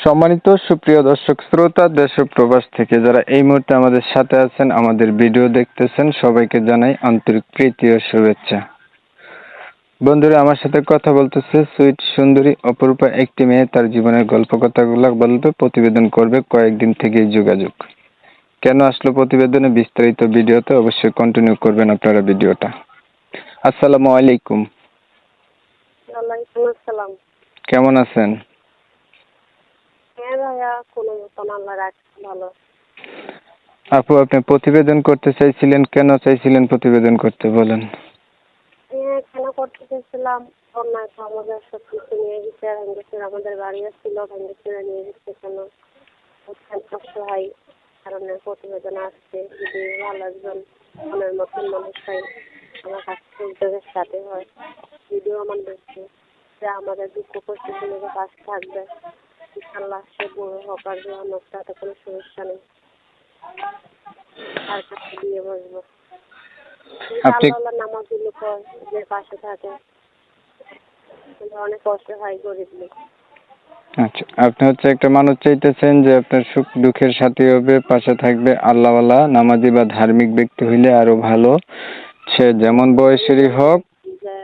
সম্মানিত সুপ্রিয় দর্শক শ্রোতা দেশ ও প্রবাস থেকে যারা এই মুহূর্তে আমাদের সাথে আছেন, আমাদের ভিডিও দেখতেছেন, সবাইকে জানাই আন্তরিক প্রীতি ও শুভেচ্ছা। বন্ধুরা, আমার সাথে কথা বলতেছে সুইট সুন্দরী অপরূপা একটি মেয়ে। তার জীবনের গল্প কথাগুলো বলবে, প্রতিবেদন করবে। কয়েকদিন থেকেই যোগাযোগ। কেন আসলো প্রতিবেদনে, বিস্তারিত ভিডিওতে অবশ্যই কন্টিনিউ করবেন আপনারা ভিডিওটা। আসসালামু আলাইকুম। ওয়ালাইকুম আসসালাম। কেমন আছেন? হ্যাঁ ভাইয়া, কোনো মতন আল্লাহ রাখছে ভালো। আপু, আপনি প্রতিবেদন করতে চাইছিলেন, কেন চাইছিলেন প্রতিবেদন করতে বলেন? হ্যাঁ, কেন করতে চেয়েছিলাম, বন্যায় তো আমাদের সব কিছু নিয়ে গেছে, ভেঙেছে, আমাদের বাড়িও ছিল, ভেঙেছে নিয়ে গেছে। কেন অসহায় কারণে প্রতিবেদন আসছে। যদি ভালো একজন মনের মতন মানুষ পাই, আমার কাছ থেকে উদ্যোগের সাথে হয়, ভিডিও আমার দেখছে, যে আমাদের দুঃখ কষ্ট শুনে পাশে থাকবে। ইনশাল্লাহ সে বড় হোক আর জোয়ান হোক, তাতে কোনো সমস্যা নেই, তার কাছে দিয়ে বসবো। আপনি আল্লাহ নামাজগুলো পড়, যে পাশে থাকে, অনেক কষ্ট হয় গরিব লোক। আচ্ছা, আপনি একটা মানুষ চাইতেছেন যে আপনার সুখ দুঃখের সাথী হবে, পাশে থাকবে, আল্লাহওয়ালা নামাজি বা ধার্মিক ব্যক্তি হইলে আরো ভালো। সে যেমন বয়সেরই হোক। যে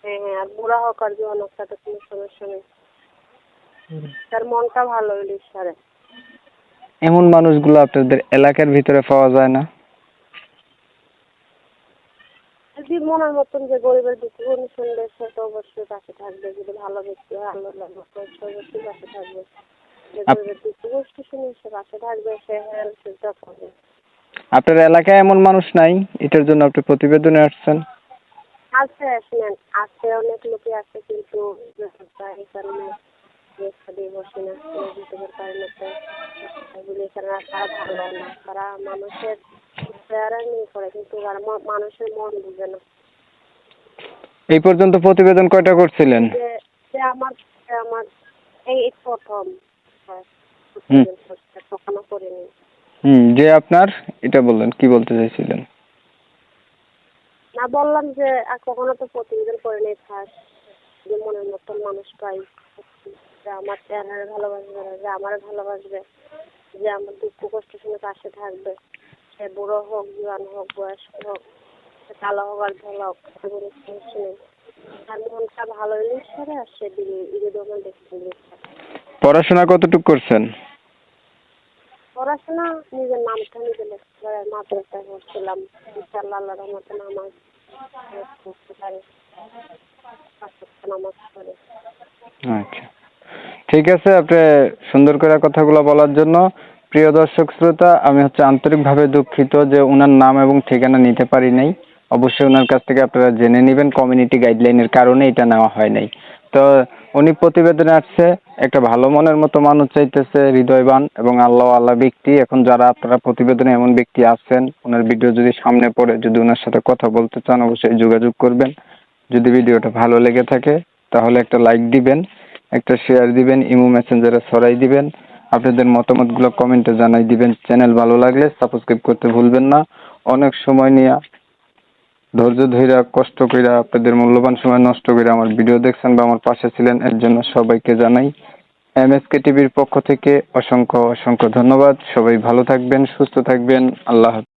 হ্যাঁ হ্যাঁ, আর বুড়া হোক আর জোয়ান হোক, তাতে কোনো সমস্যা নেই, তার মনটা ভালো হইলে ঈশ্বরে। এমন মানুষগুলো আপনাদের এলাকার ভিতরে পাওয়া যায় না? যদি মনের মতন যে গরিবের দুঃখ শুনবে, সে তো অবশ্যই পাশে থাকবে। যদি ভালো ব্যক্তি হয়, আল্লাহ অবশ্যই পাশে থাকবে। যে গরিবের দুঃখ কষ্ট শুনে সে পাশে থাকবে, সে হেল্পটা করবে। আপনার এলাকায় এমন মানুষ নাই, এটার জন্য আপনি প্রতিবেদনে আসছেন? আছে, শুনেন, আছে, অনেক লোকই আছে, কিন্তু এই কারণে বসে না, দিতে পারে না। এগুলি তারা ভালো না, তারা মানুষের চেহারা নিয়ে করে, কিন্তু মানুষের মন বুঝে না। এই পর্যন্ত প্রতিবেদন কয়টা করছিলেন? যে আমার আমার এই প্রথম কখনো করিনি। যে আপনার এটা বললেন, কি বলতে চাইছিলেন? না, বললাম যে কখনো তো প্রতিবেদন করিনি। ফার্স্ট যে মনের মতন মানুষ পাই, যে আমার চেহারা ভালোবাসবে, যে আমার ভালোবাসবে, যে আমার দুঃখ কষ্ট শুনে পাশে থাকবে। সে বুড়ো হোক, জোয়ান হোক, বয়স্ক হোক, কালো হোক আর ধলা হোক, কোনো সমস্যা নেই। তার মনটা ভালো হইলে ঈশ্বরে, আর সে দিলে ঈদের দেখতে। পড়াশোনা কতটুকু করছেন? পড়াশোনা নিজের নামটা নিজে লিখতে পারে, মাদ্রাসায় পড়ছিলাম। ইনশাআল্লাহ আল্লাহর রহমতে নামাজ পড়তে পারে, নামাজ পড়ে। আচ্ছা, ঠিক আছে। আপনি সুন্দর করে কথাগুলো বলার জন্য প্রিয় দর্শক শ্রোতা, আমি আন্তরিকভাবে দুঃখিত যে ওনার নাম এবং ঠিকানা নিতে পারি নাই। অবশ্যই ওনার কাছ থেকে আপনারা জেনে নেবেন, কমিউনিটি গাইডলাইনের কারণে এটা নেওয়া হয় নাই। তো উনি প্রতিবেদনে আসছে, একটা ভালো মনের মতো মানুষ চাইতেছে, হৃদয়বান এবং আল্লাহ ব্যক্তি। এখন যারা আপনারা প্রতিবেদনে এমন ব্যক্তি আছেন, ওনার ভিডিও যদি সামনে পড়ে, যদি ওনার সাথে কথা বলতে চান, অবশ্যই যোগাযোগ করবেন। যদি ভিডিওটা ভালো লেগে থাকে তাহলে একটা লাইক দিবেন, একটা শেয়ার দিবেন, ইমো মেসেঞ্জারে ছড়াই দিবেন, আপনাদের মতামতগুলো কমেন্টে জানাই দিবেন। চ্যানেল ভালো লাগলে সাবস্ক্রাইব করতে ভুলবেন না। অনেক সময় নিয়ে, ধৈর্য ধইরা, কষ্ট কইরা, আপনাদের মূল্যবান সময় নষ্ট করে আমার ভিডিও দেখছেন বা আমার পাশে ছিলেন, এর জন্য সবাইকে জানাই এমএসকে টিভির পক্ষ থেকে অসংখ্য অসংখ্য ধন্যবাদ। সবাই ভালো থাকবেন, সুস্থ থাকবেন। আল্লাহ হাফেজ।